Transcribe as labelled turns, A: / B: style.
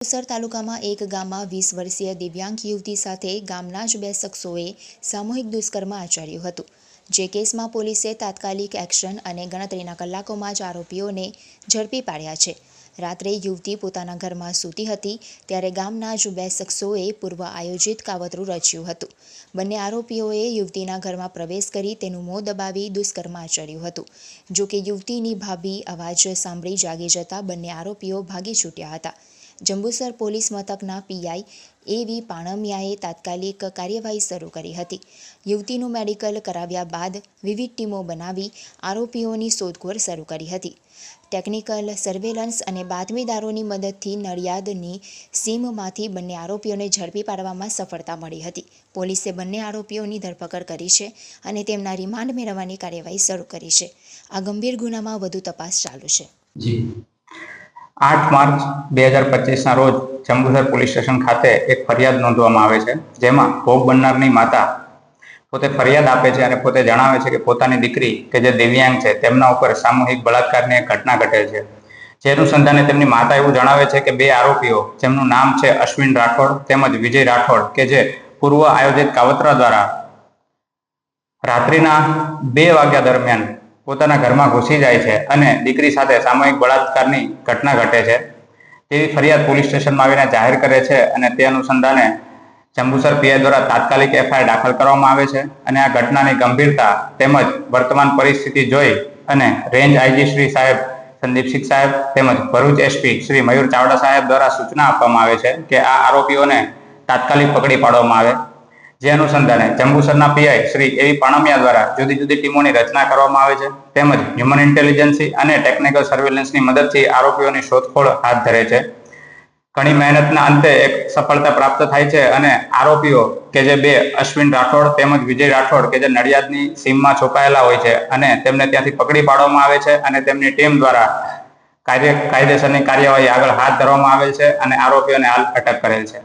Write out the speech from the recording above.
A: Sir તાલુકામાં એક ગામમાં 20 વર્ષીય દિવ્યાંગ યુવતી સાથે ગામના જ બે શખ્સોએ સામૂહિક દુષ્કર્મ આચર્યું હતું, જે કેસમાં પોલીસે તાત્કાલિક એક્શન અને ગણતરીના કલાકોમાં જ આરોપીઓને ઝડપી પાડ્યા છે। રાત્રે યુવતી પોતાના ઘરમાં સૂતી હતી ત્યારે ગામના જ બે શખ્સોએ પૂર્વ આયોજિત કાવતરું રચ્યું હતું। બંને આરોપીઓએ યુવતીના ઘરમાં પ્રવેશ કરી તેનું મોં દબાવી દુષ્કર્મ આચર્યું હતું। જો કે યુવતીની ભાભી અવાજ સાંભળી જાગી જતા બંને આરોપીઓ ભાગી છૂટ્યા હતા। જંબુસર પોલીસ મથકના પીઆઈ એવી પાણમિયાએ તાત્કાલિક કાર્યવાહી શરૂ કરી હતી। યુવતીનું મેડિકલ કરાવ્યા બાદ વિવિધ ટીમો બનાવી આરોપીઓની શોધખોળ શરૂ કરી હતી। ટેકનિકલ સર્વેલન્સ અને બાતમીદારોની મદદથી નડિયાદની સીમમાંથી બંને આરોપીઓને ઝડપી પાડવામાં સફળતા મળી હતી। પોલીસે બંને આરોપીઓની ધરપકડ કરી છે અને તેમના રિમાન્ડ મેળવવાની કાર્યવાહી શરૂ કરી છે। આ ગંભીર ગુનામાં વધુ તપાસ ચાલુ છે।
B: 8 માર્ચ 2025 ના રોજ જંબુસર પોલીસ સ્ટેશન ખાતે એક ફરિયાદ નોંધવામાં આવે છે, જેમાં ભોગ બનનારની માતા પોતે ફરિયાદ આપે છે અને પોતે જણાવે છે કે પોતાની દીકરી કે જે દિવ્યાંગ છે તેમના ઉપર સામૂહિક બળાત્કારની એક ઘટના ઘટે છે। જે અનુસંધાને તેમની માતા એવું જણાવે છે કે બે આરોપીઓ જેમનું નામ છે અશ્વિન રાઠોડ તેમજ વિજય રાઠોડ કે જે પૂર્વ આયોજિત કાવતરા દ્વારા રાત્રિના 2 વાગ્યા દરમિયાન પોતાના ઘરમાં ઘૂસી જાય છે અને દીકરી સાથે સામૂહિક બળાત્કારની ઘટના ઘટે છે તેવી ફરિયાદ પોલીસ સ્ટેશનમાં આવીને જાહેર કરે છે અને તે અનુસંધાને જંબુસર પીઆઈ દ્વારા તાત્કાલિક એફઆઈઆર દાખલ કરવામાં આવે છે અને આ ઘટનાની ગંભીરતા તેમજ વર્તમાન પરિસ્થિતિ જોઈ અને રેન્જ આઈજી શ્રી સાહેબ સંદીપસિંહ સાહેબ તેમજ ભરૂચ એસપી શ્રી મયુર ચાવડા સાહેબ દ્વારા સૂચના આપવામાં આવે છે કે આ આરોપીઓને તાત્કાલિક પકડી પાડવામાં આવે। જે અનુસંધાને જંબુસરના પીઆઈ શ્રી એવી પાણમિયા દ્વારા જુદી જુદી ટીમોની રચના કરવામાં આવે છે તેમજ હ્યુમન ઇન્ટેલિજન્સી અને ટેકનિકલ સર્વેલન્સની મદદથી આરોપીઓની શોધખોળ હાથ ધરે છે। ઘણી મહેનતના અંતે એક સફળતા પ્રાપ્ત થાય છે અને આરોપીઓ કે જે બે અશ્વિન રાઠોડ તેમજ વિજય રાઠોડ કે જે નડિયાદની સીમમાં છુપાયેલા હોય છે અને તેમને ત્યાંથી પકડી પાડવામાં આવે છે અને તેમની ટીમ દ્વારા કાયદેસરની કાર્યવાહી આગળ હાથ ધરવામાં આવે છે અને આરોપીઓને હાલ અટક કરેલ છે।